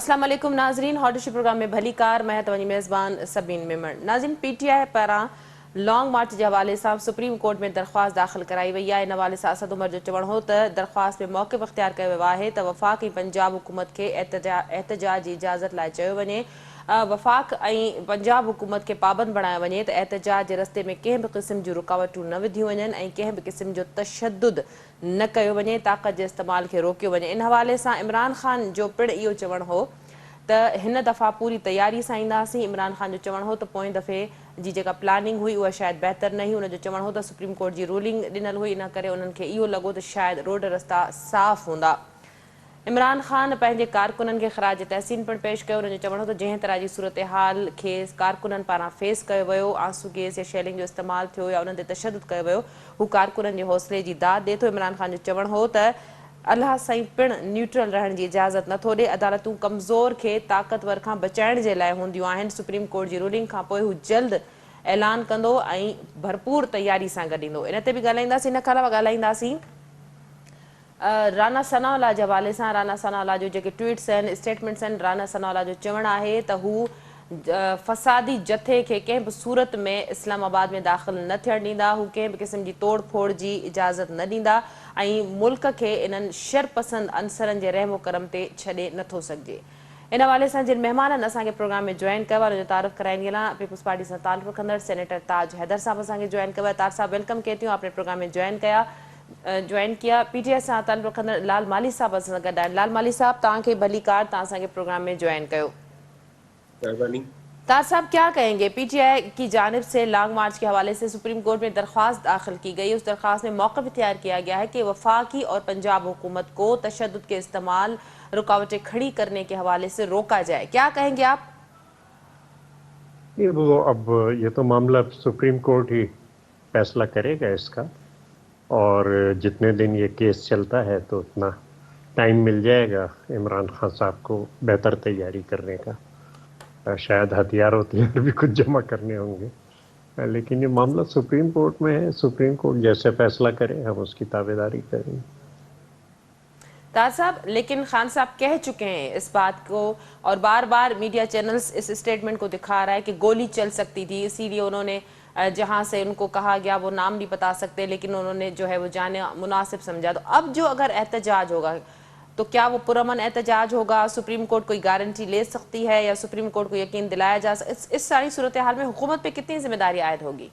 अस्सलाम वालेकुम नाज़रीन, हॉट प्रोग्राम में भली कार मैं तव्हांजी मेज़बान सबीन मेमण। नाज़रीन, PTI पारां लॉन्ग मार्च के हवाले से सुप्रीम कोर्ट में दरख्वास्त दाख़िल कराई वही है। इन हवाले से असद उमर जो चवण हो तो दरख्वास्त में मौक़िफ़ इख्तियार किया वियो आहे त वफ़ाक़ ऐं पंजाब हुकूमत के एहतजाज की इजाज़त लाइ चयो वञे। वफ़ाक़ ऐं पंजाब हुकूमत के पाबंद बणायो वञे त एहतजाज के रस्ते में कंहिं भी क़िस्म जूं रुकावटूं न विधियूं वञनि ऐं कंहिं भी क़िस्म जो तशद्दुद न कयो वञे, ताक़त के इस्तेमाल के रोकियो वञे। इन हवाले से इमरान ख़ान जो पिण इहो चवण हो त हिन दफ़ा पूरी तैयारी सां ईंदासीं। इमरान ख़ान जो चवण हो त पोएं दफ़े जी जेका प्लानिंग हुई उहा शायद बेहतर न हुई। उनजो चवण हो त सुप्रीम कोर्ट जी रूलिंग ॾिनल हुई, इन करे उन्हनि खे इहो लॻो त शायद रोड रस्ता साफ़ हूंदा। इमरान ख़ान पंहिंजे कारकुननि खे ख़राज तहसीन पिणु पेश कयो। उनजो चवण हो त जंहिं तरह जी सूरत हाल खे कारकुननि पारां फेस कयो वियो, आंसू गैस या शेलिंग जो इस्तेमालु थियो या उन्हनि ते तशद्दुद कयो वियो, हू कारकुननि जे हौसले जी दाद ॾिए थो। इमरान ख़ान जो चवण हो त अलाह साईं पिणु न्यूट्रल रहण जी इजाज़त नथो ॾिए। अदालतूं कमज़ोर खे ताक़तवर खां बचाइण जे लाइ हूंदियूं आहिनि। सुप्रीम कोर्ट जी रूलिंग खां पोइ हू जल्द ऐलान कंदो ऐं भरपूर तैयारी सां गॾु ईंदो। इन ते बि ॻाल्हाईंदासीं। इन खां अलावा ॻाल्हाईंदासीं राना सनाउल्लाह जे हवाले सां। राना सनाउल्लाह जो जेके ट्वीट्स आहिनि, स्टेटमेंट्स आहिनि, राना सनाउल्लाह जो चवणु आहे त हू फ़सादी जथे खे कंहिं बि सूरत में इस्लामाबाद में दाख़िल न थियणु ॾींदा। हू कंहिं बि क़िस्म जी तोड़ फोड़ जी इजाज़त न ॾींदा ऐं मुल्क खे इन्हनि शरपसंद अंसरनि जे रहमो करम ते छॾे नथो सघिजे। इन हवाले सां जिन महिमाननि असांखे प्रोग्राम में जॉइन कयो आहे उनजो तारीफ़ कराईंदी हलां। पीपल्स पार्टी सां ताल्लुक़ रखंदड़ सेनेटर ताज हैदर साहब असांखे जॉइन कयो आहे। ताज साहब वेलकम कहती हूँ, आपने प्रोग्राम में ज्वाइन किया। PTI सां ताल्लुक़ रखंदड़ लाल माली साहब असां सां गॾु आहिनि। लाल माली साहब, तव्हांखे भली कार, तव्हां असांखे प्रोग्राम में ज्वाइन कयो। ताज साहब, क्या कहेंगे? PTI की जानिब से लॉन्ग मार्च के हवाले से सुप्रीम कोर्ट में दरख्वास्त दाखिल की गई। उस दरख्वास्त में मौक़िफ़ इख्तियार किया गया है कि वफाकी और पंजाब हुकूमत को तशद्दुद के इस्तेमाल, रुकावटें खड़ी करने के हवाले से रोका जाए। क्या कहेंगे आप? अब ये तो मामला सुप्रीम कोर्ट ही फैसला करेगा इसका, और जितने दिन ये केस चलता है तो उतना टाइम मिल जाएगा इमरान खान साहब को बेहतर तैयारी करने का। शायद हथियार भी कुछ जमा करने होंगे, लेकिन ये मामला सुप्रीम कोर्ट में है। सुप्रीम कोर्ट जैसे फैसला करे हम उसकी ताबेदारी करेंगे। ताज साहब, लेकिन खान साहब कह चुके हैं इस बात को, और बार बार मीडिया चैनल्स इस स्टेटमेंट को दिखा रहा है कि गोली चल सकती थी, इसीलिए उन्होंने जहां से उनको कहा गया वो नाम नहीं बता सकते, लेकिन उन्होंने जो है वो जाने मुनासिब समझा। तो अब जो अगर एहतजाज होगा तो क्या वो पुरअमन एहतजाज होगा? सुप्रीम कोर्ट कोई गारंटी ले सकती है या सुप्रीम कोर्ट को यकीन दिलाया जा इस सारी सूरत हाल में हुकूमत पे कितनी जिम्मेदारी आयद होगी?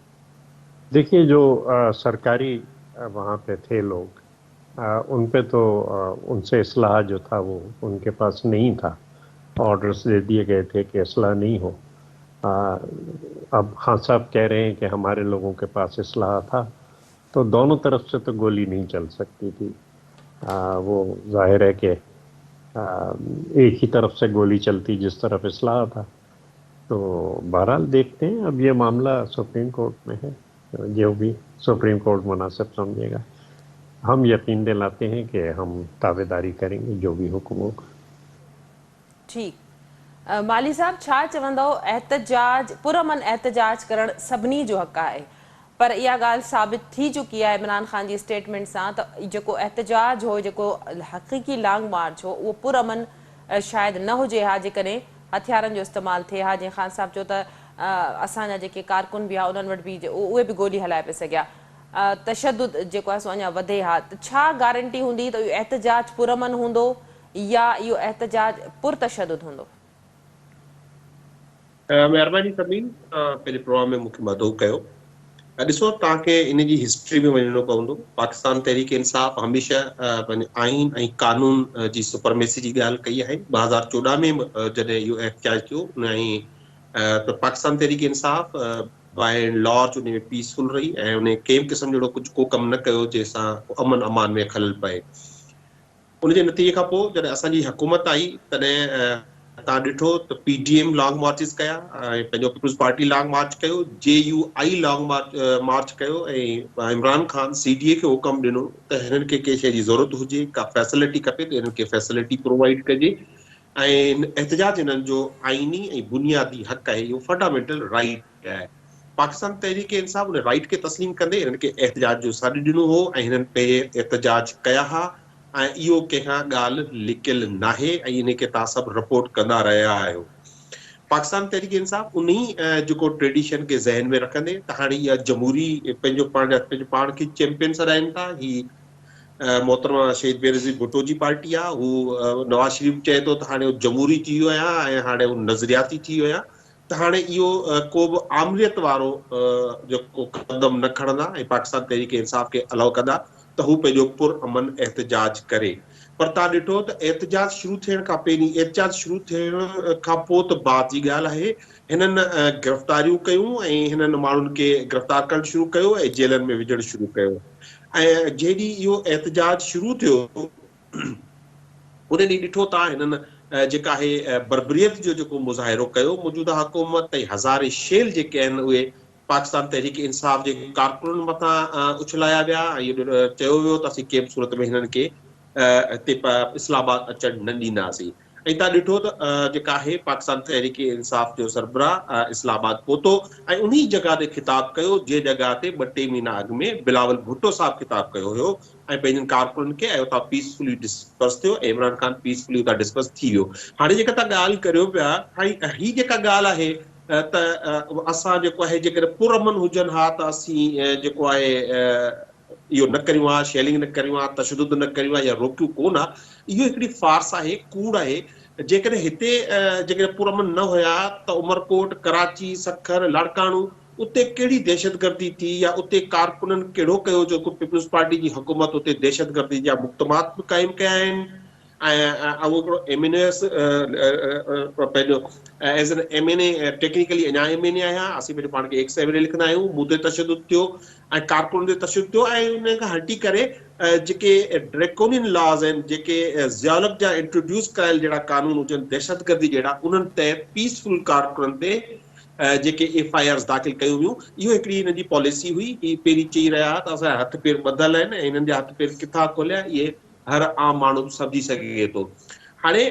देखिए, जो सरकारी वहाँ पे थे लोग, उन पे तो उनसे इस्लाह जो था वो उनके पास नहीं था। ऑर्डर्स दे दिए गए थे कि इस्लाह नहीं हो। अब खान साहब कह रहे हैं कि हमारे लोगों के पास इस्लाह था, तो दोनों तरफ से तो गोली नहीं चल सकती थी। वो जाहिर है कि एक ही तरफ से गोली चलती जिस तरफ इस्लाह था। तो बहरहाल देखते हैं, अब ये मामला सुप्रीम कोर्ट में है, जो भी सुप्रीम कोर्ट मुनासिब समझेगा। हम यकीन दिलाते हैं कि हम ताबेदारी करेंगे जो भी हुक्म होगा। ठीक। माली साहब, छा चवंदो? एहतजाज, पुरअमन एहतजाज करण सभिनी जो हक़ आहे, पर इहा ॻाल्हि साबित थी चुकी आहे इमरान ख़ान जी स्टेटमेंट सां त जेको एहतजाज हो, जेको हक़ीक़ी लॉन्ग मार्च हो, उहो पुरअमन शायदि न हुजे हा जेकॾहिं हथियारनि जो इस्तेमालु थिए हा। जीअं ख़ान साहब चयो त असांजा जेके कारकुन बि आहे उन्हनि वटि बि उहे बि गोली हलाए पिए सघिया। तशद्दुद जेको आहे सो अञा वधे हा। त छा गारंटी हूंदी त इहो एहतजाज पुरअमन हूंदो या इहो एहतजाज पुरतशद्दुद हूंदो? महिरबानी समीन, पंहिंजे प्रोग्राम में मूंखे मदऊ कयो। ॾिसो, तव्हांखे इन जी हिस्ट्री में वञिणो पवंदो। पाकिस्तान तहरीक इंसाफ़ हमेशह पंहिंजे आइन ऐं कानून जी सुपरमेसी जी ॻाल्हि कई आहे। 2014 में जॾहिं इहो एहतजाज थियो त Pakistan Tehreek इंसाफ़ bye and law उन में पीसफुल रही ऐं उन कंहिं बि क़िस्म जहिड़ो कुझु को कमु न कयो जंहिंसां अमन अमान में खलल पए। उनजे नतीजे खां पोइ जॾहिं असांजी हुकूमत आई तॾहिं तव्हां ॾिठो त PDM लॉन्ग मार्चिस कया ऐं पंहिंजो पीपल्स पार्टी लॉन्ग मार्च कयो, JUI लॉन्ग मार्च कयो, ऐं इमरान ख़ान CDA खे हुकम ॾिनो त हिननि खे कंहिं शइ जी ज़रूरत हुजे, का फैसिलिटी खपे त हिननि खे फैसिलिटी प्रोवाइड कजे। ऐं एहतजाज हिननि जो आइनी ऐं बुनियादी हक़ आहे, इहो फंडामेंटल राइट आहे। पाकिस्तान तहरीक इंसाफ़ उन राइट खे तस्लीम कंदे हिननि खे एहतजाज जो सॾु ॾिनो हो ऐं हिननि पे एहतजाज कया हा ऐं इहो कंहिंखां ॻाल्हि लिकियल नाहे ऐं इन खे तव्हां सभु रिपोर्ट कंदा रहिया आहियो। पाकिस्तान तहरीक इंसाफ़ उन जेको ट्रेडिशन खे ज़हन में रखंदे त हाणे इहा जमहूरी पंहिंजो पाण खे चैंपियन सॾाइनि था। ही मोहतरमा शहीद बेनज़ीर भुट्टो जी पार्टी आहे। हू नवाज़ शरीफ़ चए थो त हाणे जमहूरी थी वियो आहियां ऐं हाणे हू नज़रियाती थी वियो आहियां, त हाणे इहो को बि आमरियत वारो जेको क़दम न खणंदा ऐं पाकिस्तान तहरीक इंसाफ़ खे अलाउ कंदा त हू पंहिंजो पुरअमन एहतजाज करे। पर तव्हां ॾिठो त एहतजाज शुरू थियण खां पहिरीं, एहतजाज शुरू थियण खां पोइ त बात जी ॻाल्हि आहे, हिननि गिरफ़्तारियूं कयूं ऐं हिननि माण्हुनि खे गिरफ़्तार करणु शुरू कयो ऐं जेलनि में विझणु शुरू कयो। ऐं जेॾी इहो एहतजाज शुरू थियो उन ॾींहुं ॾिठो तव्हां हिननि जेका आहे बर्बरियत जो जेको मुज़ाहिरो कयो, मौजूदा हुकूमत ऐं हज़ारे शेल जेके आहिनि उहे पाकिस्तान तहरीक इंसाफ़ जे कारकुननि मथां उछलाया विया ऐं इहो चयो वियो त असीं कंहिं बि सूरत में हिननि खे हिते इस्लामाबाद अचणु न ॾींदासीं। ऐं तव्हां ॾिठो त जेका आहे पाकिस्तान तहरीक इंसाफ़ जो सरबराह इस्लामाबाद पहुतो ऐं उन जॻह ते ख़िताब कयो जंहिं जॻह ते 2-3 महीना अॻु में बिलावल भुट्टो साहिबु ख़िताब कयो हुयो ऐं पंहिंजनि कारकुननि खे ऐं उतां पीसफुली डिस्पर्स थियो ऐं इमरान ख़ान पीसफुली उतां डिस्पर्स थी वियो। हाणे जेका तव्हां ॻाल्हि करियो पिया, ही जेका ॻाल्हि आहे त असां जेको आहे जेकॾहिं पुरअमन हुजनि हा त असीं जेको आहे इहो न करियूं आहे, शेलिंग न करियूं आहे, तशदुद न करियूं आहे या रोकियूं कोन आहे, इहो हिकिड़ी फार्स आहे, कूड़ आहे। जेकॾहिं हिते जेकॾहिं पुरअमन न हुया त उमरकोट, कराची, सखर, लाड़काणू उते कहिड़ी दहशतगर्दी थी या उते कारकुननि कहिड़ो कयो जेको पीपल्स पार्टी जी हुकूमत उते दहशतगर्दी जा मुक़दमात बि क़ाइमु कया आहिनि। ऐं उहो हिकिड़ो एमएनएस पंहिंजो एज़ एन एमएनए टेक्निकली अञा एमएनए आहियां, असीं पंहिंजे पाण खे एक्स एमएनए लिखंदा आहियूं। मूं ते तशदुद थियो ऐं कारकुन ते तशदुद थियो ऐं उन खां हटी करे जेके ड्रैकोनियन लॉज आहिनि, जेके ज़ियालत जा इंट्रोड्यूस कयल जहिड़ा कानून हुजनि दहशतगर्दी जहिड़ा, उन्हनि तहत पीसफुल कारकुननि ते जेके एफआईआर दाख़िल कयूं हुयूं, इहो हिकिड़ी हिन जी पॉलिसी हुई। ही पहिरीं चई रहिया हुआ त असांजा हथ पेर ॿधल आहिनि ऐं हिननि जा हथ पेर किथां खोलिया इहे हर आम माण्हू सम्झी सघे थो। हाणे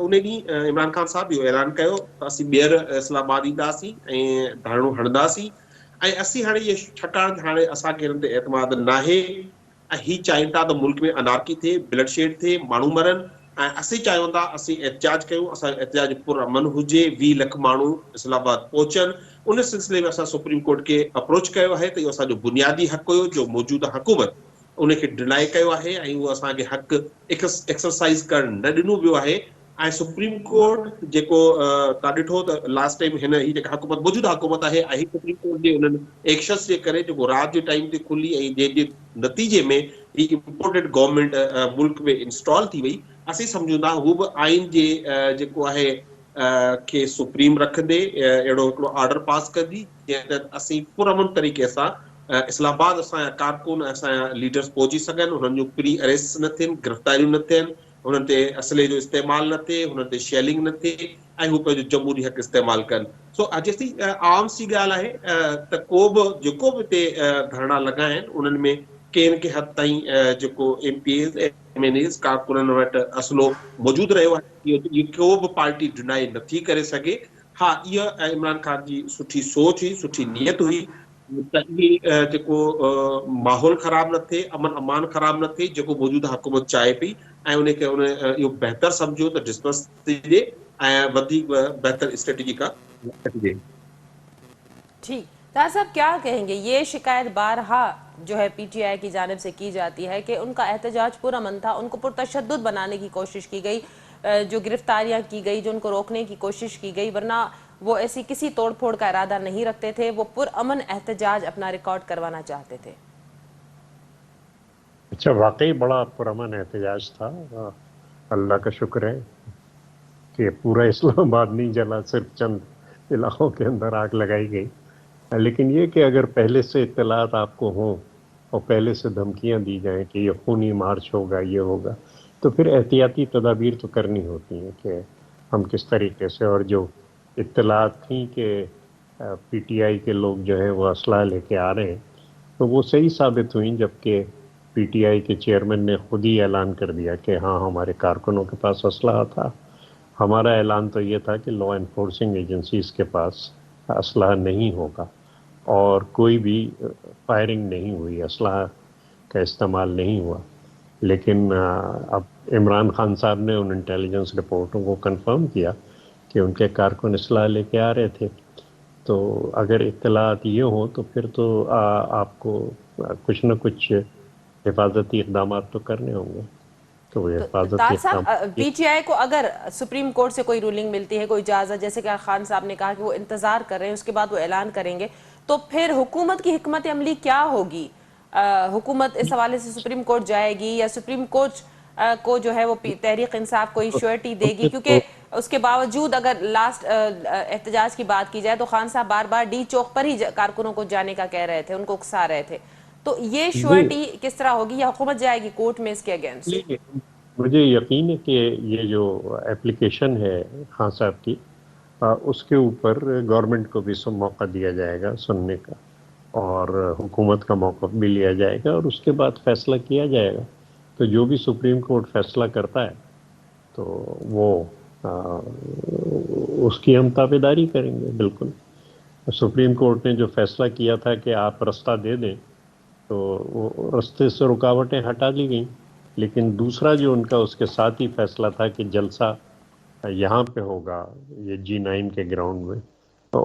उन ॾींहुं इमरान ख़ान साहिबु इहो ऐलान कयो त असीं ॿीहर इस्लामाबाद ईंदासीं ऐं धरणो हणंदासीं ऐं असीं हाणे इहे छाकाणि हाणे असांखे हिननि ते एतमाद नाहे ऐं ही चाहिनि था त मुल्क में अनारकी थिए, ब्लडशेड थिए, माण्हू मरनि ऐं असीं चाहियूं था असीं एहतजाज कयूं, असांजो एहतजाज पुरअमन हुजे, 20 लख माण्हू इस्लामाबाद पहुचनि। उन सिलसिले में असां सुप्रीम कोर्ट खे अप्रोच कयो आहे त इहो असांजो बुनियादी हक़ हुयो जो मौजूदा हुकूमत उनखे डिनाए कयो आहे ऐं उहो असांखे हक़ एक्सरसाइज़ करणु न ॾिनो वियो आहे। ऐं सुप्रीम कोर्ट जेको तव्हां ॾिठो त लास्ट टाइम हिन ही जेका हुकूमत मौजूदा हुकूमत आहे ऐं सुप्रीम कोर्ट जे उन्हनि एक्शन्स जे करे जेको राति जे टाइम ते खुली ऐं जंहिंजे नतीजे में ही इम्पोर्टेड गवर्नमेंट मुल्क में इंस्टॉल थी वई, असीं सम्झूं था हू बि आइन जे जेको आहे खे सुप्रीम रखंदे अहिड़ो हिकिड़ो ऑर्डर पास कंदी जंहिं तहत असीं पुरअमन तरीक़े सां इस्लामाबाद असांजा कारकुन असांजा लीडर्स पहुची सघनि, हुननि जूं प्री अरेस्ट न थियनि, गिरफ़्तारियूं न थियनि, हुननि ते असले जो इस्तेमालु न थिए, हुननि ते शेलिंग न थिए ऐं हू पंहिंजो जमहूरी हक़ इस्तेमालु कनि। सो जेसिताईं आम सी ॻाल्हि आहे त को बि जेको बि हिते धरना लॻा आहिनि उन्हनि में कंहिं न कंहिं हद ताईं जेको एमपीएस एमएनएस कारकुननि वटि असलो मौजूदु रहियो आहे, इहो को बि पार्टी डिनाए नथी करे सघे। हा, इहा इमरान ख़ान जी सुठी सोच हुई, सुठी नियत हुई त इहे जेको माहौल ख़राब न थिए, अमन अमान ख़राब न थिए जेको मौजूदा हुकूमत चाहे पई ऐं उनखे उन इहो बहितर सम्झो त डिस्पर्स थिए ऐं वधीक बहितर स्ट्रेटेजी का कटिजे। ठीक, तार साहब क्या कहेंगे? ये शिकायत बारहा जो है पीटीआई की जानिब से की जाती है कि उनका एहतजाज पुरअमन था, उनको पुरतशद्दुद बनाने की कोशिश की गई, जो गिरफ्तारियां की गई, जो उनको रोकने की कोशिश की गई, वरना वो ऐसी किसी तोड़फोड़ का इरादा नहीं रखते थे, वो पुरअमन एहतजाज अपना रिकॉर्ड करवाना चाहते थे। अच्छा, वाकई बड़ा पुरअमन एहतजाज था। अल्लाह का शुक्र है कि पूरा इस्लामाबाद नहीं जला, सिर्फ चंद इलाकों के अंदर आग लगाई गई। लेकिन ये कि अगर पहले से इत्तलात आपको हों और पहले से धमकियां दी जाएं कि ये खूनी मार्च होगा, ये होगा, तो फिर एहतियाती तदाबीर तो करनी होती हैं कि हम किस तरीके से। और जो इत्तलात थी कि पीटीआई के लोग जो हैं वो असला लेके आ रहे हैं, तो वो सही साबित हुई जबकि पीटीआई के चेयरमैन ने खुद ही ऐलान कर दिया कि हाँ, हमारे कारकुनों के पास असला था। हमारा ऐलान तो ये था कि लॉ एनफोर्सिंग एजेंसीज के पास असला नहीं होगा और कोई भी फायरिंग नहीं हुई, असला का इस्तेमाल नहीं हुआ। لیکن اب عمران خان صاحب نے ان انٹیلیجنس رپورٹوں کو کنفرم کیا کہ ان کے کارکن اسلحہ لے کے آ رہے تھے. تو اگر اطلاعات یہ ہوں تو پھر تو آپ کو کچھ نہ کچھ حفاظتی اقدامات تو کرنے ہوں گے. تو وہ حفاظتی طاہر صاحب، اقدامات پی ٹی آئی کو اگر سپریم کورٹ سے کوئی رولنگ ملتی ہے، کوئی اجازت، جیسے کہ خان صاحب نے کہا کہ وہ انتظار کر رہے ہیں، اس کے بعد وہ اعلان کریں گے، تو پھر حکومت کی حکمت عملی کیا ہوگی؟ حکومت اس حوالے سے سپریم کورٹ جائے گی یا سپریم کورٹ کو جو ہے وہ تحریک انصاف کوئی شیورٹی دے گی؟ کیونکہ اس کے باوجود اگر لاسٹ احتجاج کی بات کی جائے تو خان صاحب بار بار ڈی چوک پر ہی کارکنوں کو جانے کا کہہ رہے تھے، ان کو اکسا رہے تھے. تو یہ شیورٹی کس طرح ہوگی، یا حکومت جائے گی کورٹ میں اس کے اگینسٹ؟ مجھے یقین ہے کہ یہ جو اپلیکیشن ہے خان صاحب کی، اس کے اوپر گورنمنٹ کو بھی موقع دیا جائے گا سننے کا، اور حکومت کا موقف بھی لیا جائے گا، اور اس کے بعد فیصلہ کیا جائے گا. تو جو بھی سپریم کورٹ فیصلہ کرتا ہے تو وہ اس کی ہم تابع داری کریں گے. بالکل سپریم کورٹ نے جو فیصلہ کیا تھا کہ آپ رستہ دے دیں، تو وہ رستے سے رکاوٹیں ہٹا دی گئیں. لیکن دوسرا جو ان کا اس کے ساتھ ہی فیصلہ تھا کہ جلسہ یہاں پہ ہوگا، یہ G9 کے گراؤنڈ میں، تو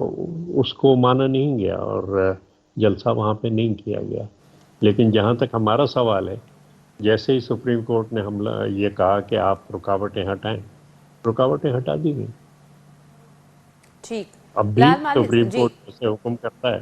اس کو مانا نہیں گیا اور جلسہ وہاں پہ نہیں کیا گیا. لیکن جہاں تک ہمارا سوال ہے، جیسے ہی سپریم کورٹ نے یہ کہا کہ آپ رکاوٹیں ہٹائیں، رکاوٹیں ہٹا دی گئیں. ٹھیک. اب بھی بلال مالک سپریم جی، کورٹ جیسے حکم کرتا ہے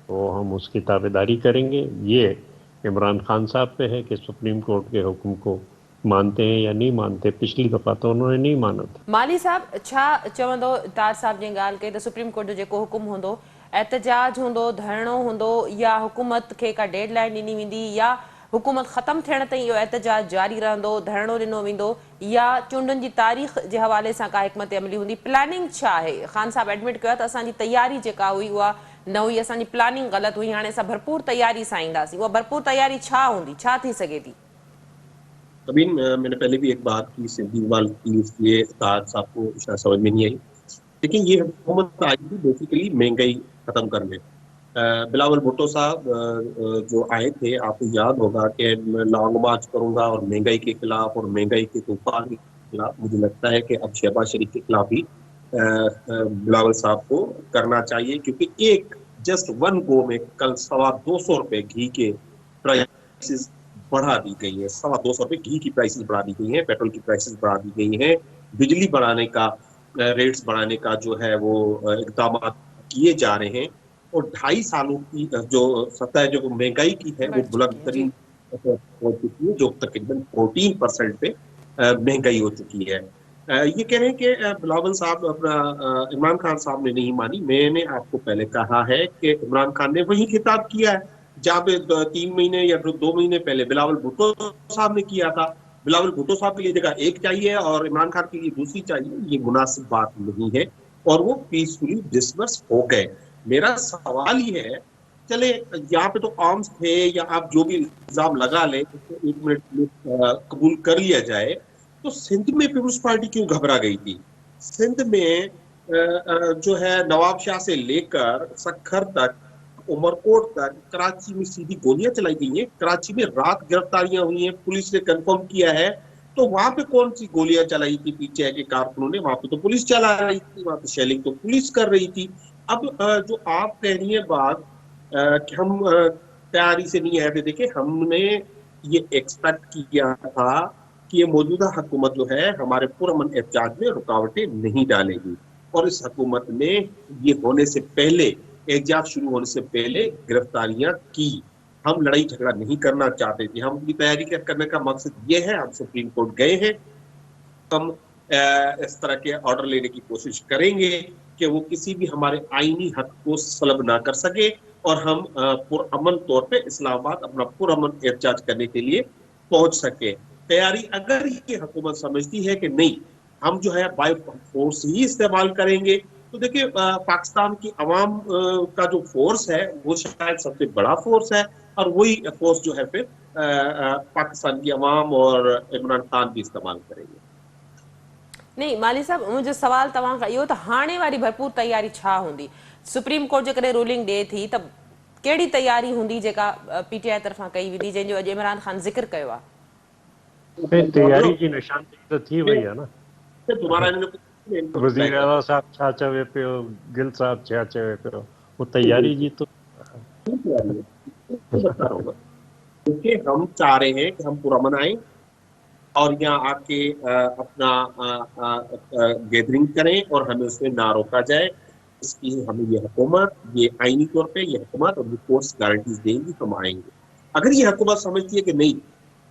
تو ہم اس کی تابع داری کریں گے. یہ عمران خان صاحب پہ ہے کہ سپریم کورٹ کے حکم کو مانتے ہیں یا نہیں مانتے. پچھلی دفعہ تو انہوں نے نہیں مانا تھا. مالی صاحب چھا چوندو طاہر صاحب جی ॻाल्हि कई त सुप्रीम कोर्ट जो जेको हुकुम हूंदो، एहतजाज हूंदो، धरणो हूंदो, या हुकूमत खे का डेडलाइन ॾिनी वेंदी, या हुकूमत ख़तमु थियण ताईं इहो एहतजाज जारी रहंदो, धरणो ॾिनो वेंदो, या चूंडनि जी तारीख़ जे हवाले सां का हिकमत अमली हूंदी? प्लानिंग छा आहे? ख़ान साहब एडमिट कयो त असांजी तयारी जेका हुई उहा न हुई, असांजी प्लानिंग ग़लति हुई, हाणे असां भरपूर तयारी सां ईंदासीं. उहा भरपूर तयारी छा हूंदी, छा थी सघे थी? अबीन, मैंने पहले भी एक बात की, सिंधी वाल की, इसलिए साहब को शायद समझ में नहीं आई. लेकिन ये हुकूमत आई थी बेसिकली महंगाई खत्म करने. बिलावल भुट्टो साहब जो आए थे, आपको याद होगा कि मैं लॉन्ग मार्च करूंगा और महंगाई के खिलाफ और महंगाई के तूफान के खिलाफ. मुझे लगता है कि अब शहबाज शरीफ के खिलाफ भी बिलावल साहब को करना चाहिए, क्योंकि एक जस्ट वन गो में कल 250 रुपए घी के प्राइसेस बढ़ा दी गई है. 250 रुपए घी की प्राइसेस बढ़ा दी गई है, पेट्रोल की प्राइसेस बढ़ा दी गई है, बिजली बढ़ाने का रेट्स बढ़ाने का जो है वो इकदाम किए जा रहे हैं. और 2.5 सालों की जो सतह जो महंगाई की है वो बुलंद तरीन हो चुकी है, जो तकरीबन 14% पे महंगाई हो चुकी है. ये कह रहे हैं कि बिलावल साहब अपना इमरान खान साहब ने नहीं मानी. मैंने आपको पहले कहा है कि इमरान खान ने वही खिताब किया है जहाँ पे 3 महीने या 2 महीने पहले बिलावल भुट्टो साहब ने किया था. बिलावल भुट्टो साहब के लिए जगह एक चाहिए और इमरान खान के लिए दूसरी चाहिए, ये मुनासिब बात नहीं है, और वो पीसफुली डिसबर्स हो गए. मेरा सवाल ये है, चले यहाँ पे तो आर्म्स थे या आप जो भी इल्जाम लगा ले उसको 1 मिनट में कबूल कर लिया जाए, तो सिंध में पीपुल्स पार्टी क्यों घबरा गई थी? सिंध में जो है नवाब शाह से लेकर सखर तक, उमरकोट तक, कराची में सीधी गोलियां चलाई गई हैं. कराची में रात गिरफ्तारियां हुई हैं, पुलिस ने कंफर्म किया है. तो वहां पे कौन सी गोलियां चलाई थी पीछे के कारकुनों ने? वहां पे तो पुलिस चला रही थी, वहां पे शेलिंग तो पुलिस कर रही थी. अब जो आप कह रही है बात कि हम तैयारी से नहीं आए थे, देखिए हमने ये एक्सपेक्ट किया था कि ये मौजूदा हुकूमत जो है हमारे पुरअमन एहतजाज में रुकावटें नहीं डालेगी, और इस हुकूमत ने ये होने से पहले, एहतजाज शुरू होने से पहले गिरफ्तारियां की. हम लड़ाई झगड़ा नहीं करना चाहते थे, हम अपनी तैयारी करने का मकसद ये है. हम सुप्रीम कोर्ट गए हैं, हम इस तरह के ऑर्डर लेने की कोशिश करेंगे कि वो किसी भी हमारे आईनी हक को सलब ना कर सके, और हम पुरअमन तौर पे इस्लामाबाद अपना पुरअमन एहतजाज करने के लिए पहुंच सके. तैयारी अगर ये हुकूमत समझती है कि नहीं, हम जो है बाय फोर्स ही इस्तेमाल करेंगे, तो देखिए पाकिस्तान की अवाम का जो फोर्स है वो शायद सबसे बड़ा फोर्स है, और वही फोर्स जो है फिर पाकिस्तान की अवाम और इमरान खान भी इस्तेमाल करेंगे. नहीं माली साहब, मुंहिंजो सवाल तव्हां खां इहो त हाणे वारी भरपूर तयारी छा हूंदी? सुप्रीम कोर्ट जेकॾहिं रूलिंग ॾिए थी त कहिड़ी तयारी हूंदी जेका PTI तरफ़ां कई वेंदी, जंहिंजो अॼु इमरान ख़ान ज़िक्र कयो आहे? तैयारी की निशानदेही तो थी भैया ना, दोबारा वजीर आला साहब 66वें पे हो, गिल साहब 66वें पे हो, वो तैयारी जी तो बता रहा हूँ क्योंकि हम चाह रहे हैं कि हम पुरअमन आए और यहाँ आके अपना गैदरिंग करें और हमें उसमें ना रोका जाए। इसकी हमें ये हुकूमत, ये आईनी तौर पे ये हुकूमत और कोर्ट्स गारंटीज देंगी, हम आएंगे। अगर ये हुकूमत समझती है कि नहीं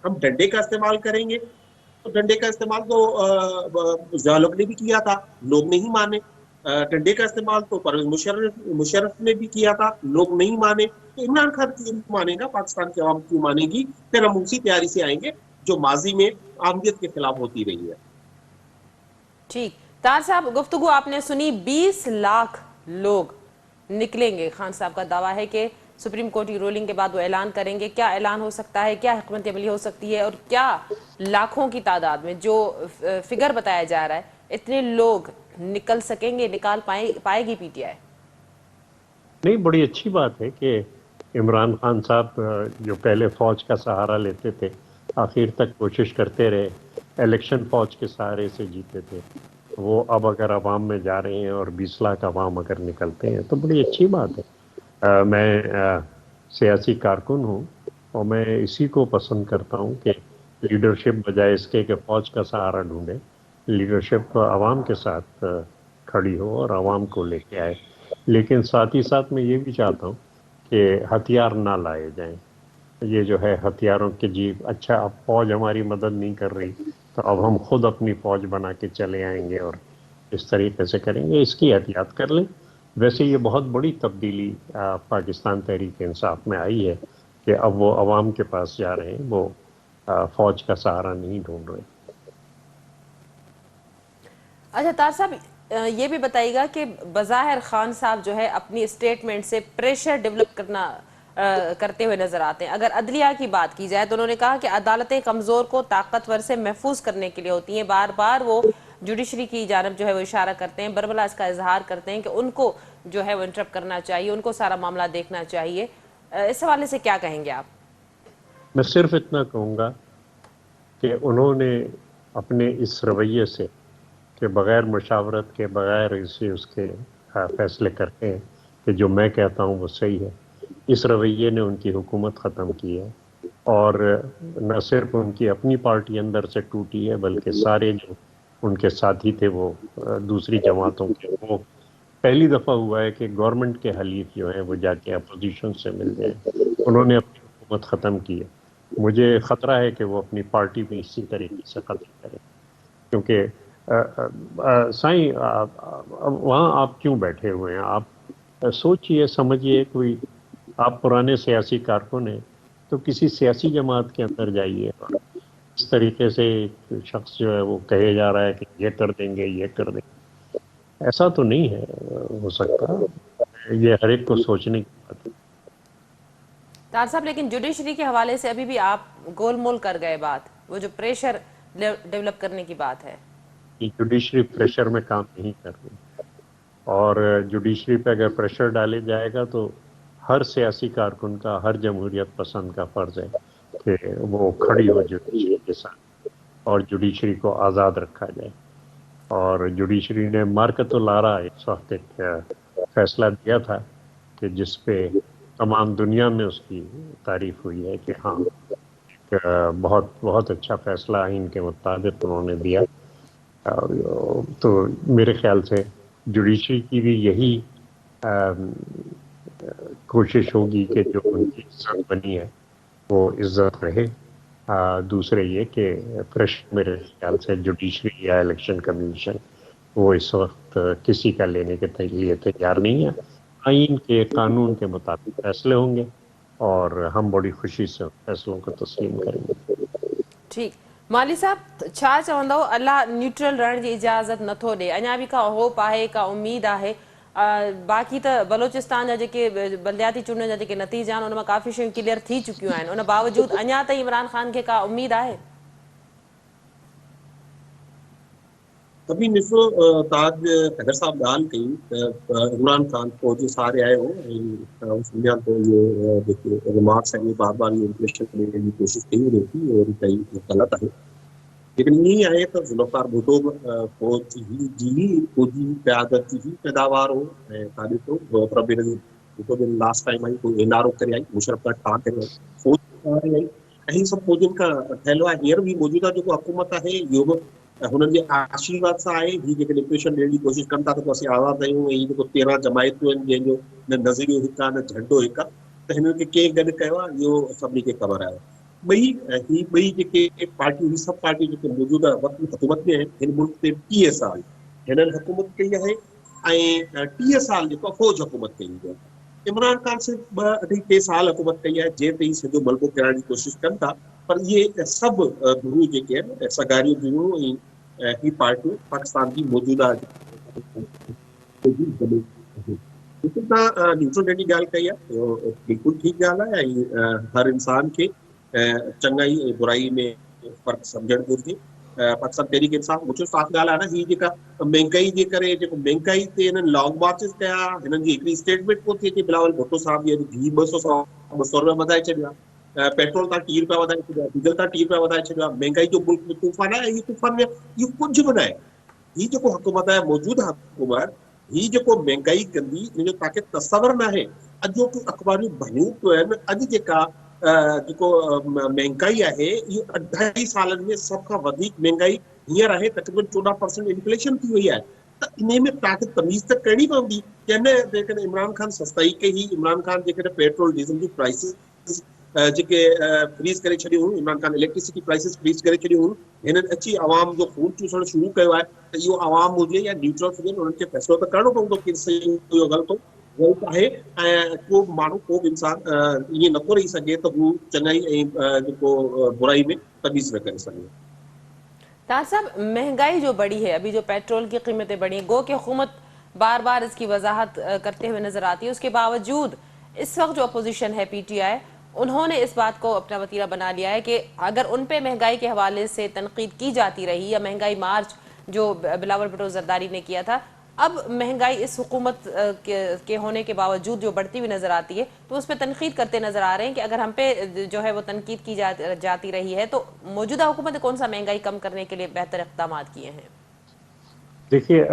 हम डंडे का इस्तेमाल करेंगे, तो डंडे का इस्तेमाल तो ज़ालुक ने भी किया था, लोग नहीं माने। डंडे का इस्तेमाल तो परवेज मुशर्रफ ने भी किया था, लोग नहीं माने। तो इमरान खान क्यों मानेगा, पाकिस्तान की आवाम क्यों मानेगी? फिर हम उसी तैयारी से आएंगे जो माजी में आमदियत के खिलाफ होती रही है। ठीक, तार साहब गुफ्तगू आपने सुनी, 20 लाख लोग निकलेंगे। खान साहब का दावा है कि सुप्रीम कोर्ट की रूलिंग के बाद वो ऐलान करेंगे। क्या ऐलान हो सकता है, क्या हिकमत अमली हो सकती है, और क्या लाखों की तादाद में जो फिगर बताया जा रहा है, इतने लोग निकल सकेंगे, निकाल पाएगी पीटीआई? नहीं, बड़ी अच्छी बात है कि इमरान खान साहब जो पहले फौज का सहारा लेते थे, आखिर तक कोशिश करते रहे, इलेक्शन फौज के सहारे से जीते थे, वो अब अगर अवाम में जा रहे हैं और 20 लाख अवाम अगर निकलते हैं तो बड़ी अच्छी बात है। मैं सियासी कारकुन हूँ और मैं इसी को पसंद करता हूँ कि लीडरशिप बजाय इसके कि फौज का सहारा ढूंढे, लीडरशिप अवाम के साथ खड़ी हो और अवाम को लेके आए। लेकिन साथ ही साथ मैं ये भी चाहता हूँ कि हथियार ना लाए जाएं। ये जो है हथियारों के जीव, अच्छा अब फौज हमारी मदद नहीं कर रही तो अब हम खुद अपनी फौज बना के चले आएंगे और इस तरीके से करेंगे, इसकी एहतियात कर लें। वैसे ये बहुत बड़ी तब्दीली पाकिस्तान तहरीक इंसाफ में आई है कि अब वो अवाम के पास जा रहे हैं, वो फौज का सहारा नहीं ढूंढ रहे। अच्छा तार साहब, ये भी बताइएगा कि बज़ाहिर खान साहब जो है अपनी स्टेटमेंट से प्रेशर डेवलप करते हुए नजर आते हैं। अगर अदलिया की बात की जाए तो उन्होंने कहा कि अदालतें कमज़ोर को ताकतवर से महफूज करने के लिए होती हैं। बार बार वो जुडिशरी की जानब जो है वो इशारा करते हैं, बरबला इसका इजहार करते हैं कि उनको जो है वो इंटरप्ट करना चाहिए, उनको सारा मामला देखना चाहिए। इस हवाले से क्या कहेंगे आप? मैं सिर्फ इतना कहूँगा कि उन्होंने अपने इस रवैये से कि बग़ैर मशावरत के, बग़ैर इसे उसके फैसले करते हैं कि जो मैं कहता हूँ वो सही है, इस रवैये ने उनकी हुकूमत ख़त्म की है। और न सिर्फ उनकी अपनी पार्टी अंदर से टूटी है, बल्कि सारे जो उनके साथी थे वो दूसरी जमातों के, वो पहली दफ़ा हुआ है कि गवर्नमेंट के हलीफ जो हैं वो जाके अपोजिशन से मिल गए। उन्होंने अपनी हुकूमत ख़त्म की है। मुझे ख़तरा है कि वो अपनी पार्टी भी इसी तरीके से ख़त्म करें, क्योंकि साईं वहाँ आप क्यों बैठे हुए हैं? आप सोचिए, समझिए, कोई आप पुराने सियासी कारकुन हैं तो किसी सियासी जमात के अंदर जाइए। इस तरीके से एक शख्स जो है वो कहे जा रहा है कि ये कर देंगे, ये कर देंगे, ऐसा तो नहीं है हो सकता। ये हर एक को सोचने की बात है। तार साहब, लेकिन जुडिशरी के हवाले से अभी भी आप गोलमोल कर गए बात, वो जो प्रेशर डेवलप करने की बात है। जुडिशरी प्रेशर में काम नहीं कर रही, और जुडिशरी पे अगर प्रेशर डाले जाएगा तो हर सियासी कारकुन का, हर जमहूरियत पसंद का फर्ज है कि वो खड़ी हो जुडिशरी के साथ और जुडिशरी को आज़ाद रखा जाए। और जुडिशरी ने मार्कतुल-आरा इस वक्त एक फैसला दिया था कि जिस पे तमाम दुनिया में उसकी तारीफ हुई है कि हाँ, बहुत बहुत अच्छा फैसला आइन के मुताबिक उन्होंने दिया। तो मेरे ख्याल से जुडिशरी की भी यही कोशिश होगी कि जो उनकी इज्जत बनी है वो इज्जत रहे। दूसरे ये कि प्रेशर मेरे ख्याल से जुडिशरी या इलेक्शन कमीशन वो इस वक्त किसी का लेने के लिए तैयार नहीं है। आइन के, कानून के मुताबिक फैसले होंगे और हम बड़ी खुशी से फैसलों को तस्लीम करेंगे। ठीक, माली साहब छा चवंदो, अल्लाह न्यूट्रल रहण जी इजाज़त नथो ॾे, अञा बि का होप आहे, का उम्मीद आहे? बाक़ी त बलोचिस्तान जा जेके बलदियाती चूंडनि जा जेके नतीजा आहिनि उन मां काफ़ी शयूं क्लियर थी चुकियूं आहिनि, उन बावजूद अञा ताईं इमरान खान खे का उम्मीद आहे? तभी ॾिसो, ताज हैदर साहब ॻाल्हि कई इमरान खान फौजी सहारे आयो ऐं सम्झां थो इहो जेके रिमार्क्स आहिनि बार बार इहो इंप्रेशन ॾियण जी कोशिशि कई वञे थी और कई ग़लति आहे। लेकिन यही आहे त ज़ुल्फ़िकार भुट्टो जी क़यादत जी पैदावार हो ऐं तव्हां ॾिठो ज़ुल्फ़िकार भुट्टो जो लास्ट टाइम आई कोई एनआरओ करे आई, मुशर्रफ खां ठा करे आई, फौज करे आई, ऐं हीअ सभु फौजियुनि खां ठहियलु आहे। हींअर बि मौजूदा जेको हुकूमत आहे इहो बि हुननि जे आशीर्वाद सां आहे। हीअ जेके डिप्रेशन ॾियण जी कोशिशि कनि था त असीं आज़ादु आहियूं, ऐं हीअ जेको 13 जमायतूं आहिनि जंहिंजो न नज़रियो हिकु आहे न झंडो हिकु आहे, त हिननि खे कंहिं गॾु कयो आहे इहो सभिनी खे ख़बर आहे। ॿई जेके पार्टियूं, ही सभु पार्टियूं जेके मौजूदा वक़्तु हुकूमत में आहिनि, हिन मुल्क ते 30 साल हिननि हुकूमत कई आहे ऐं 30 साल जेको फ़ौज हुकूमत कई आहे। इमरान ख़ान सिर्फ़ु 2 अढाई 3 साल हुकूमत कई आहे, जंहिं ते ही सॼो मलबो किराइण जी कोशिशि कनि था। पर इहे सभु गुरू जेके आहिनि सगारियूं गुरू ऐं ही पार्टियूं पाकिस्तान जी मौजूदा तव्हां न्यूट्रल जी ॻाल्हि कई आहे, बिल्कुलु ठीकु ॻाल्हि आहे। ऐं हर इंसान खे चङाई ऐं बुराई में फ़र्क़ु सम्झणु घुरिजे। पाकिस्तान तहरीक इंसाफ़ मुझे साफ़ ॻाल्हि आहे न, हीअ जेका महांगाई जे करे जेको महांगाई ते हिननि लॉन्ग मार्चिस कया, हिननि जी हिकिड़ी स्टेटमेंट कोन थी अचे। बिलावल भुट्टो साहब जी अॼु घी 200 रुपया वधाए छॾियो आहे, पेट्रोल तव्हां 30 रुपया वधाए छॾियो आहे, डीज़ल तव्हां 30 रुपया वधाए छॾियो आहे। महांगाई जो मुल्क में तूफ़ान आहे, ऐं तूफ़ान में इहो कुझु बि न आहे। हीअ जेको हुकूमत आहे, मौजूदा हुकूमत, हीअ जेको महांगाई कंदी हिनजो तव्हांखे तसवर न आहे। अॼोकी अख़बारियूं भरियूं पियूं आहिनि। अॼु जेका जेको महांगाई आहे इहो 2.5 सालनि में सभ खां वधीक महांगाई हींअर आहे। तक़रीबन 14% इन्फ्लेशन थी वई आहे। त इन में तव्हांखे तमीज़ त करणी पवंदी। जेकॾहिं इमरान ख़ान सस्ताई कई, इमरान ख़ान जेकॾहिं पेट्रोल डीज़ल जी प्राइसिस जेके फ्रीज़ करे छॾियूं हुयूं, Imran Khan electricity prices freeze करे छॾियूं हुयूं, हिननि अची आवाम जो खून चूसणु शुरू कयो आहे। त इहो आवाम हुजे या न्यूट्रल हुजे, उन्हनि खे फ़ैसिलो त करणो पवंदो कि सही इहो ग़लति आहे। ऐं को बि माण्हू, को बि इंसान ईअं नथो रही सघे त हू चङाई ऐं जेको बुराई में तमीज़ न करे सघे। तार साहब, महंगाई जो बढ़ी है, अभी जो पेट्रोल की कीमतें बढ़ी, गो कि हुकूमत बार बार इसकी वजाहत करते हुए नजर आती है, उसके बावजूद इस वक्त जो अपोजिशन है पीटीआई, उन्होंने इस बात को अपना वतीरा बना लिया है कि अगर उन पे महंगाई के हवाले से तनकीद की जाती रही, या महंगाई मार्च जो बिलावल भुट्टो जरदारी ने किया था, अब महंगाई इस हुकूमत के होने के बावजूद जो बढ़ती हुई नज़र आती है, तो उस पर तनकीद करते नज़र आ रहे हैं कि अगर हम पे जो है वो तनकीद की जाती रही है, तो मौजूदा हुकूमत ने कौन सा महंगाई कम करने के लिए बेहतर इक़दाम किए हैं? देखिए,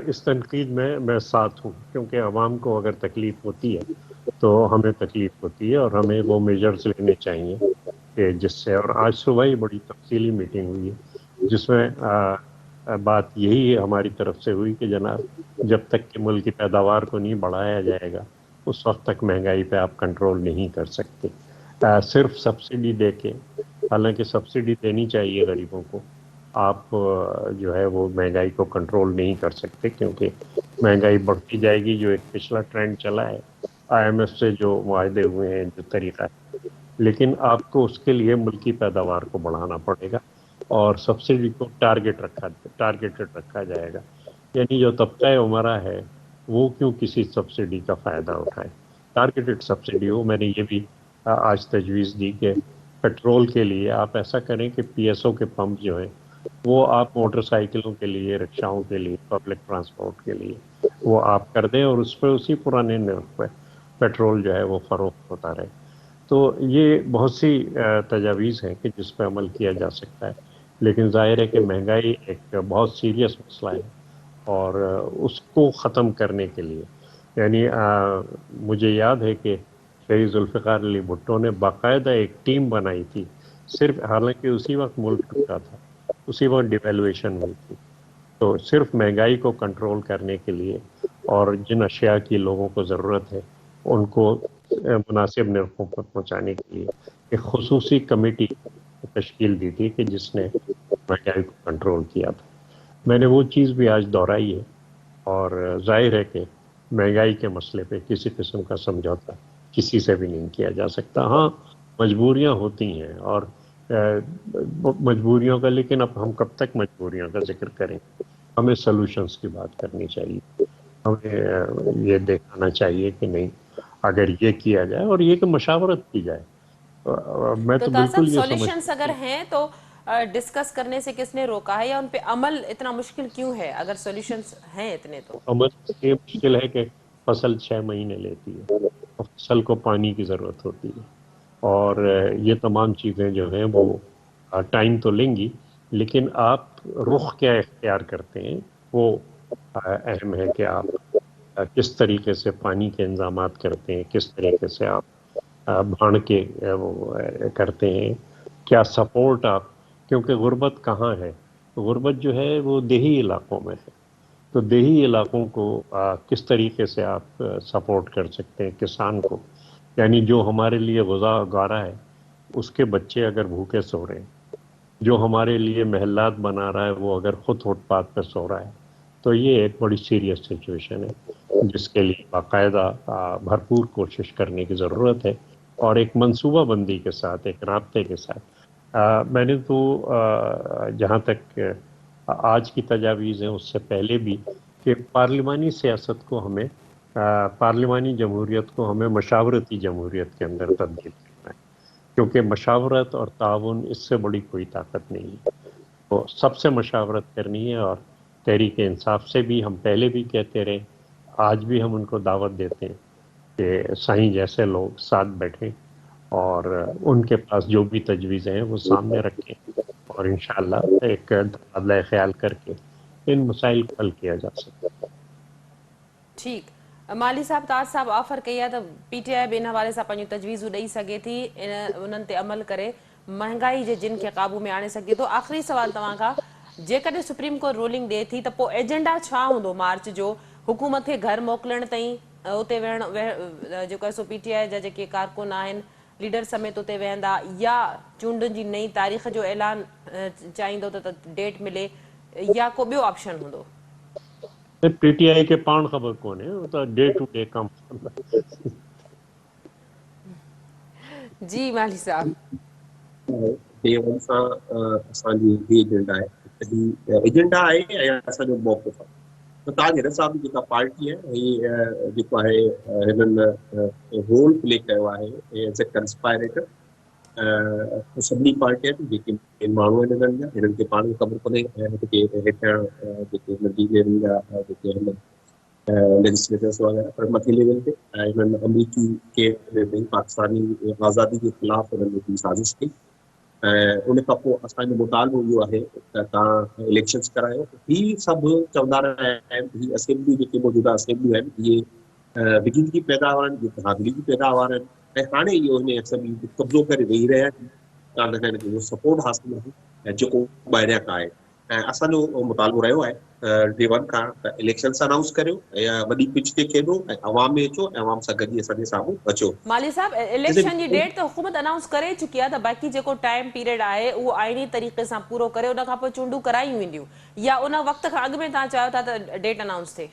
इस तनकीद में मैं साथ हूँ, क्योंकि आवाम को अगर तकलीफ होती है तो हमें तकलीफ होती है और हमें वो मेजर्स लेने चाहिए कि जिससे। और आज सुबह ही बड़ी तफसीली मीटिंग हुई है जिसमें बात यही हमारी तरफ से हुई कि जनाब, जब तक कि मुल्क की पैदावार को नहीं बढ़ाया जाएगा उस वक्त तक महंगाई पे आप कंट्रोल नहीं कर सकते। सिर्फ सब्सिडी दे के, हालांकि सब्सिडी देनी चाहिए गरीबों को, आप जो है वो महंगाई को कंट्रोल नहीं कर सकते, क्योंकि महंगाई बढ़ती जाएगी। जो एक पिछला ट्रेंड चला है आईएमएफ से जो वायदे हुए हैं, जो तरीका है, लेकिन आपको उसके लिए मुल्क की पैदावार को बढ़ाना पड़ेगा और सब्सिडी को टारगेटेड रखा जाएगा। यानी जो तबका उमरा है वो क्यों किसी सब्सिडी का फ़ायदा उठाए, टारगेटेड सब्सिडी हो। मैंने ये भी आज तजवीज़ दी कि पेट्रोल के लिए आप ऐसा करें कि पीएसओ के पंप जो हैं वो आप मोटरसाइकिलों के लिए, रिक्शाओं के लिए, पब्लिक ट्रांसपोर्ट के लिए वो आप कर दें और उस पर उसी पुराने नर्ख पर पेट्रोल जो है वो फ़रोख्त होता रहे। तो ये बहुत सी तजावीज़ हैं कि जिस पर अमल किया जा सकता है, लेकिन ज़ाहिर है कि महंगाई एक बहुत सीरियस मसला है और उसको ख़त्म करने के लिए, यानी मुझे याद है कि शहीद ज़ुल्फ़िकार अली भुट्टो ने बाकायदा एक टीम बनाई थी, सिर्फ, हालांकि उसी वक्त मुल्क टूटा था, उसी वक्त डिवेल्यूएशन हुई थी, तो सिर्फ महंगाई को कंट्रोल करने के लिए और जिन अशिया की लोगों को ज़रूरत है उनको मुनासिब नरखों पर पहुँचाने के लिए एक खुसूसी कमेटी तश्कील दी थी कि जिसने महंगाई को कंट्रोल किया था। मैंने वो चीज़ भी आज दोहराई है और जाहिर है कि महंगाई के मसले पे किसी किस्म का समझौता किसी से भी नहीं किया जा सकता। हाँ, मजबूरियाँ होती हैं और मजबूरियों का, लेकिन अब हम कब तक मजबूरियों का जिक्र करें, हमें सॉल्यूशंस की बात करनी चाहिए। हमें ये दिखाना चाहिए कि नहीं, अगर ये किया जाए और ये कि मशावरत की जाए। मैं तो तासब, बिल्कुल ये सॉल्यूशंस समझता अगर हैं तो डिस्कस करने से किसने रोका है, या उन पे अमल इतना मुश्किल क्यों है अगर सॉल्यूशंस हैं इतने? तो अमल ये मुश्किल है कि फसल 6 महीने लेती है और फसल को पानी की ज़रूरत होती है और ये तमाम चीज़ें जो हैं वो टाइम तो लेंगी, لیکن آپ رخ کیا اختیار کرتے ہیں وہ اہم ہے کہ آپ کس طریقے سے پانی کے انتظامات کرتے ہیں، کس طریقے سے آپ بھاڑ کے وہ کرتے ہیں، کیا سپورٹ آپ، کیونکہ غربت کہاں ہے؟ غربت جو ہے وہ دیہی علاقوں میں ہے، تو دیہی علاقوں کو کس طریقے سے آپ سپورٹ کر سکتے ہیں کسان کو، یعنی جو ہمارے لیے غذا اگا رہا ہے اس کے بچے اگر بھوکے سو رہے ہیں، جو ہمارے لیے محلات بنا رہا ہے وہ اگر خود فٹ پاتھ پہ سو رہا ہے، تو یہ ایک بڑی سیریس سچویشن ہے جس کے لیے باقاعدہ بھرپور کوشش کرنے کی ضرورت ہے، اور ایک منصوبہ بندی کے ساتھ، ایک رابطے کے ساتھ۔ میں نے تو جہاں تک آج کی تجاویز ہیں اس سے پہلے بھی کہ پارلیمانی سیاست کو ہمیں پارلیمانی جمہوریت کو ہمیں مشاورتی جمہوریت کے اندر تبدیل کرنا ہے، کیونکہ مشاورت اور تعاون اس سے بڑی کوئی طاقت نہیں ہے۔ تو سب سے مشاورت کرنی ہے، اور تحریک انصاف سے بھی ہم پہلے بھی کہتے رہے، آج بھی ہم ان کو دعوت دیتے ہیں کہ سائیں جیسے لوگ ساتھ بیٹھیں اور ان کے پاس جو بھی تجویزیں ہیں وہ سامنے رکھیں، اور انشاءاللہ ایک تبادلہ خیال کر کے ان مسائل کو حل کیا جا سکتا ہے۔ ٹھیک، مالی صاحب تاج صاحب آفر کئی ہے تو پی ٹی آئی इन हवाले सां पंहिंजूं तजवीज़ूं ॾेई सघे थी, उन्हनि ते अमल करे महांगाई जे जिन खे क़ाबू में आणे सघे थो। आख़िरी सवाल तव्हां खां, जेकॾहिं सुप्रीम कोर्ट रूलिंग ॾिए थी त पोइ एजेंडा छा हूंदो मार्च जो? हुकूमत खे घर मोकिलण ताईं उते जेको आहे सो पी टी आई जा जेके कारकुन आहिनि लीडर समेत उते वेहंदा, या चूंडुनि जी नई तारीख़ जो ऐलान चाहींदो त डेट मिले, या को ॿियो ऑप्शन हूंदो? پی ٹی آئی کے پان خبر کون ہے، وہ تو ڈے ٹو ڈے کم۔ جی مالی صاحب، ڈے ون سان असांजी ही एजेंडा आहे, एजेंडा आहे ऐं असांजो मौक़िफ़ आहे। त ताज हिन सां बि जेका पार्टी आहे हीअ जेको आहे हिननि रोल प्ले कयो आहे एज़ ए कंस्पायरेटर। सभिनी पार्टी आहिनि जेके माण्हू आहिनि हिननि जा, हिननि खे पाण खे ख़बर कोन्हे जेके हेठां जेके हिननि जी जा जेके आहिनि लेजिस्लेटर्स वग़ैरह, पर मथे लेवल ते हिननि अमरीकी के पाकिस्तानी आज़ादी जे ख़िलाफ़ हिननि हिकिड़ी साज़िश कई। उन खां पोइ असांजो मुतालबो इहो आहे त तव्हां इलेक्शन्स करायो। ही सभु चवंदा रहिया आहिनि, ही असेंबली जेके मौजूदा असेंबलियूं आहिनि इहे बिजली जी पैदावार आहिनि, इहे बहादुरी जी पैदावार आहिनि, ऐं हाणे इहो हिन असेंबली ते कब्ज़ो करे वेही रहिया आहिनि, कान हिननि खे उहो सपोर्ट हासिलु आहे ऐं जेको ॿाहिरियां खां आहे। ऐं असांजो मुतालबो रहियो आहे डे वन खां त इलेक्शन्स अनाउंस करियो या वॾी पिच ते खेॾो ऐं अवाम में अचो ऐं अवाम सां गॾु असांजे साम्हूं अचो। माली साहब इलेक्शन जी डेट तो हुकूमत अनाउंस करे चुकी आहे, त बाक़ी जेको टाइम पीरियड आहे उहो आइनी तरीक़े सां पूरो करे उन खां पोइ चूंडूं करायूं वेंदियूं, या उन वक़्त खां अॻु में तव्हां चाहियो था त डेट अनाउंस थिए?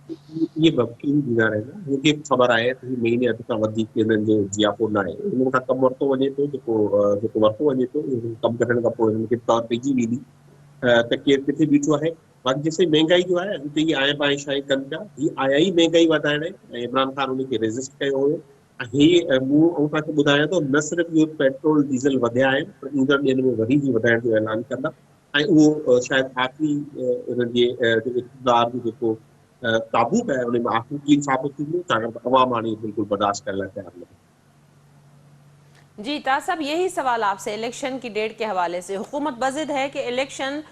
इहे वकील ॾींदा रहंदा, मूंखे ख़बर आहे त हीउ महीने अध खां वधीक हिननि जो जियापो न आहे, हिननि खां कमु वरितो वञे थो, जेको वरितो वञे थो कमु करण खां पोइ हिननि खे तौर पइजी वेंदी त केरु किथे बीठो आहे। बाक़ी जेसिताईं महांगाई जो आहे अॻिते ई आया बाएं शाए कनि पिया, हीअ आया ई महांगाई वधाइण ऐं इमरान ख़ान उनखे रेज़िस्ट कयो हुयो। ऐं हीअ मूं तव्हांखे ॿुधायां थो, न सिर्फ़ु इहो पेट्रोल डीज़ल वधिया आहिनि पर ईंदड़ ॾींहंनि में वरी बि वधाइण जो ऐलान कंदा, ऐं उहो शायदि आख़िरी हिननि जे इक़्तिदार जो जेको काबू है उनमें आखिरी कीन साबित थींदो, छाकाणि त अवाम हाणे बिल्कुलु बर्दाश्त करण लाइ तयारु न आहे। जी ताज साहब, यही सवाल आपसे इलेक्शन की डेट के हवाले से। हुकूमत बज़िद है कि इलेक्शन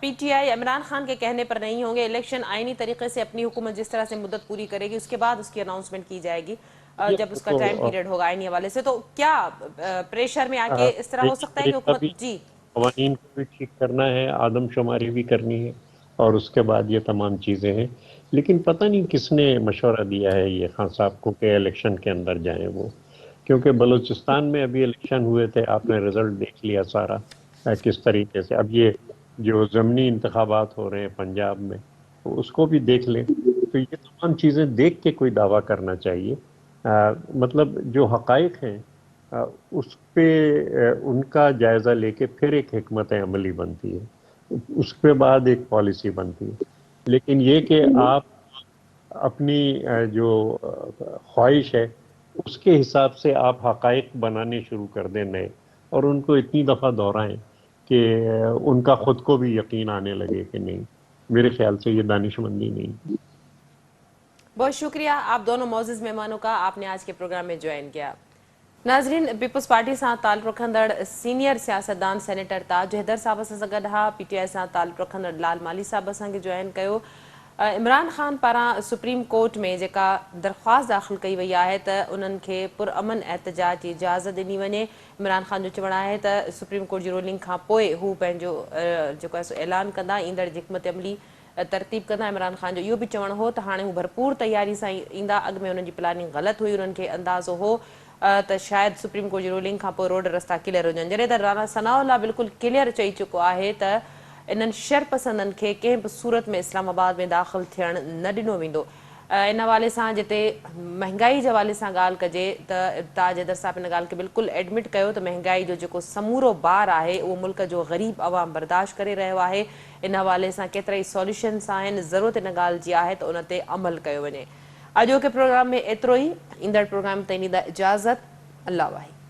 पीटीआई इमरान खान के कहने पर नहीं होंगे, इलेक्शन आइनी तरीके से अपनी हुकूमत जिस तरह से मुद्दत पूरी करेगी उसके बाद उसकी अनाउंसमेंट की जाएगी जब उसका टाइम पीरियड होगा आइनी हवाले से। तो क्या प्रेशर में आके इस तरह हो सकता है कि हुकूमत जी قوانین کو بھی ٹھیک کرنا ہے، آدم شماری بھی کرنی ہے، اور اس کے بعد یہ تمام چیزیں ہیں، لیکن پتہ نہیں کس نے مشورہ دیا ہے یہ خان صاحب کو کہ الیکشن کے اندر جائیں وہ، کیونکہ بلوچستان میں ابھی الیکشن ہوئے تھے، آپ نے رزلٹ دیکھ لیا سارا کس طریقے سے۔ اب یہ جو ضمنی انتخابات ہو رہے ہیں پنجاب میں اس کو بھی دیکھ لیں، تو یہ تمام چیزیں دیکھ کے کوئی دعویٰ کرنا چاہیے۔ مطلب جو حقائق ہیں اس پہ ان کا جائزہ لے کے پھر ایک حکمت عملی بنتی ہے، اس کے بعد ایک پالیسی بنتی ہے، لیکن یہ کہ آپ اپنی جو خواہش ہے اس کے حساب سے آپ حقائق بنانے شروع کر دیں نئے، اور ان کو اتنی دفعہ دہرائیں کہ ان کا خود کو بھی یقین آنے لگے کہ نہیں، میرے خیال سے یہ دانش مندی نہیں۔ بہت شکریہ آپ دونوں معزز مہمانوں کا، آپ نے آج کے پروگرام میں جوائن کیا۔ नाज़रीन, पीपल्स पार्टी सां ताल्लुक़ रखंदड़ सीनियर सियासतदान सेनेटर ताज हैदर साहब सां गॾु हा। PTI सां ताल्लुक़ रखंदड़ लाल माली साहब असांखे जॉइन कयो। इमरान ख़ान पारां सुप्रीम कोर्ट में जेका दरख़्वास्त दाख़िल कई वई आहे त उन्हनि खे पुरअमन एहतजाज जी इजाज़त ॾिनी वञे। इमरान ख़ान जो चवणु आहे त सुप्रीम कोर्ट जी रूलिंग खां पोइ हू पंहिंजो जेको आहे सो ऐलान कंदा, ईंदड़ हिकमत अमली तरतीब कंदा। इमरान ख़ान जो इहो बि चवणु हो त हाणे हू भरपूर तयारी सां ईंदा। अॻु में उन्हनि जी प्लानिंग ग़लति हुई, उन्हनि खे अंदाज़ो हो त शायदि सुप्रीम कोर्ट जी रूलिंग खां पोइ रोड रस्ता क्लियर हुजनि, जॾहिं त राणा सनाउल्ला बिल्कुलु क्लियर चई चुको आहे त इन्हनि शरपसंदनि खे कंहिं बि सूरत में इस्लामाबाद में दाख़िल थियणु न ॾिनो वेंदो। इन हवाले सां जिते महांगाई जे हवाले सां ॻाल्हि कजे त ताज हैदर साहब इन ॻाल्हि खे बिल्कुलु एडमिट कयो त महांगाई जो जेको समूरो बार आहे उहो मुल्क जो ग़रीब अवाम बर्दाश्त करे रहियो आहे। इन हवाले सां केतिरा ई सॉल्यूशन्स आहिनि, ज़रूरत इन ॻाल्हि जी आहे त उन ते अमल कयो वञे। अॼोके प्रोग्राम में एतिरो ई। ईंदड़ प्रोग्राम ताईं ॾींदा इजाज़त। अल्लाह वाहे।